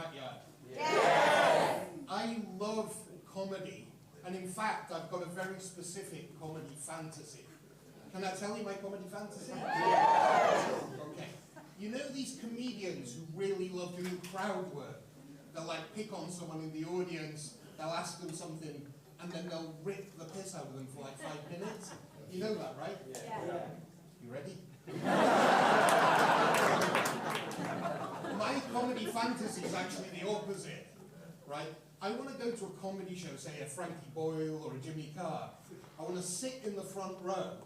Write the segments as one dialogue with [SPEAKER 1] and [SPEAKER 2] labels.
[SPEAKER 1] backyard?
[SPEAKER 2] Yes!
[SPEAKER 1] I love comedy, and in fact, I've got a very specific comedy fantasy. Can I tell you my comedy fantasy? Yes! Okay. You know these comedians who really love doing crowd work? They'll like pick on someone in the audience, they'll ask them something, and then they'll rip the piss out of them for like 5 minutes. You know that, right?
[SPEAKER 2] Yeah.
[SPEAKER 1] You ready? My comedy fantasy is actually the opposite, right? I want to go to a comedy show, say a Frankie Boyle or a Jimmy Carr. I want to sit in the front row,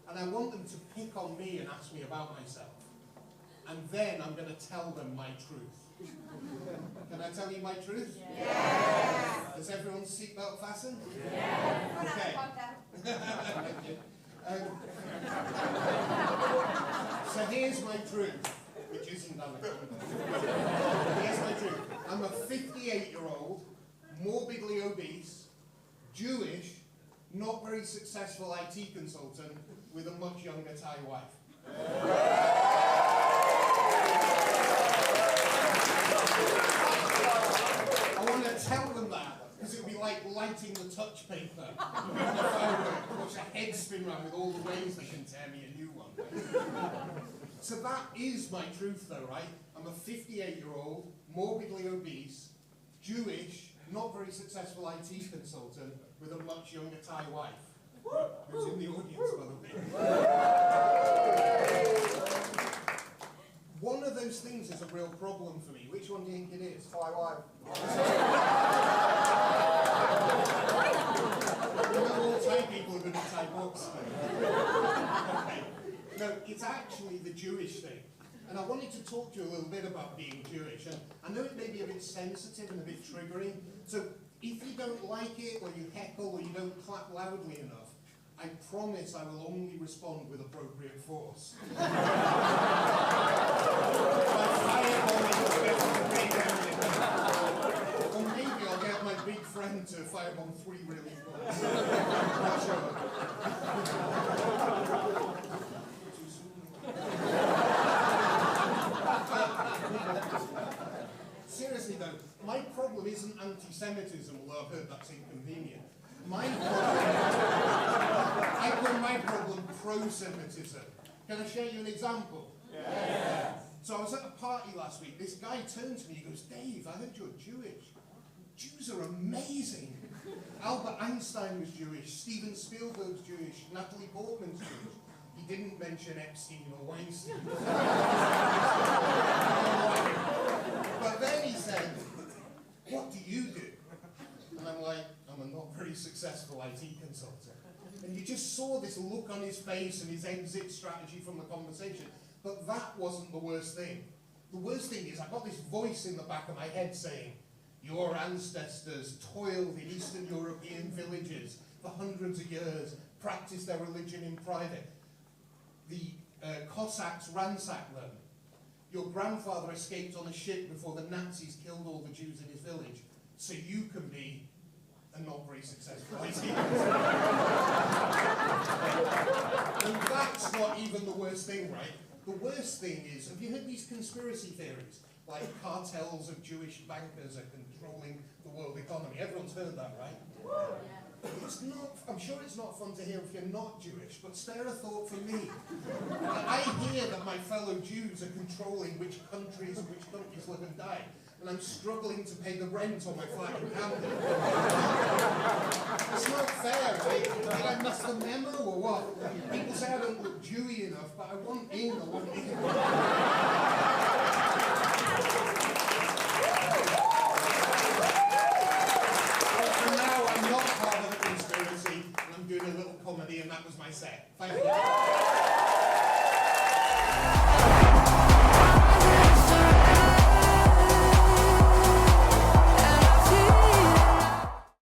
[SPEAKER 1] and I want them to pick on me and ask me about myself. And then I'm going to tell them my truth. Can I tell you my truth?
[SPEAKER 2] Yes!
[SPEAKER 1] Does everyone's seatbelt fasten?
[SPEAKER 2] Yes!
[SPEAKER 1] Okay. So here's my truth, which isn't unacceptable. Here's my truth. I'm a 58-year-old, morbidly obese, Jewish, not very successful IT consultant with a much younger Thai wife. I want to tell them that, because it would be like lighting the touch paper in a firework, watch a head spin around with all the ways they can tear me a new one. So that is my truth though, right? I'm a 58-year-old, morbidly obese, Jewish, not very successful IT consultant with a much younger Thai wife, who's in the audience, by the way. One of those things is a real problem for me. Which one do you think it is?
[SPEAKER 3] Thai wife.
[SPEAKER 1] You know, all Thai people are good at Thai books. Okay. No, it's actually the Jewish thing. And I wanted to talk to you a little bit about being Jewish. And I know it may be a bit sensitive and a bit triggering. So if you don't like it, or you heckle, or you don't clap loudly enough, I promise I will only respond with appropriate force. Or maybe I'll get my big friend to firebomb 3 really fast. Not sure. Too soon. Seriously though, my problem isn't anti-Semitism, although I've heard that's inconvenient. My problem pro-Semitism. Can I share you an example?
[SPEAKER 3] Yes.
[SPEAKER 1] So I was at a party last week. This guy turned to me, he goes, "Dave, I heard you're Jewish. Jews are amazing. Albert Einstein was Jewish, Steven Spielberg's Jewish, Natalie Portman's Jewish." He didn't mention Epstein or Weinstein. But then he said, "What do you do?" And I'm like, "I'm a not very successful IT consultant." And you just saw this look on his face and his exit strategy from the conversation. But that wasn't the worst thing. The worst thing is I got this voice in the back of my head saying, "Your ancestors toiled in Eastern European villages for hundreds of years, practiced their religion in private. The Cossacks ransacked them. Your grandfather escaped on a ship before the Nazis killed all the Jews in his village, so you can be a not very successful IT consultant." And that's not even the worst thing, right? The worst thing is, have you heard these conspiracy theories? Like cartels of Jewish bankers are controlling the world economy. Everyone's heard that, right? It's not, I'm sure it's not fun to hear if you're not Jewish, but spare a thought for me. I hear that my fellow Jews are controlling which countries live and die, and I'm struggling to pay the rent on my flat in Camden. It's not fair, right? Did I miss the memo or what? People say I don't look Jewy enough, but I want in.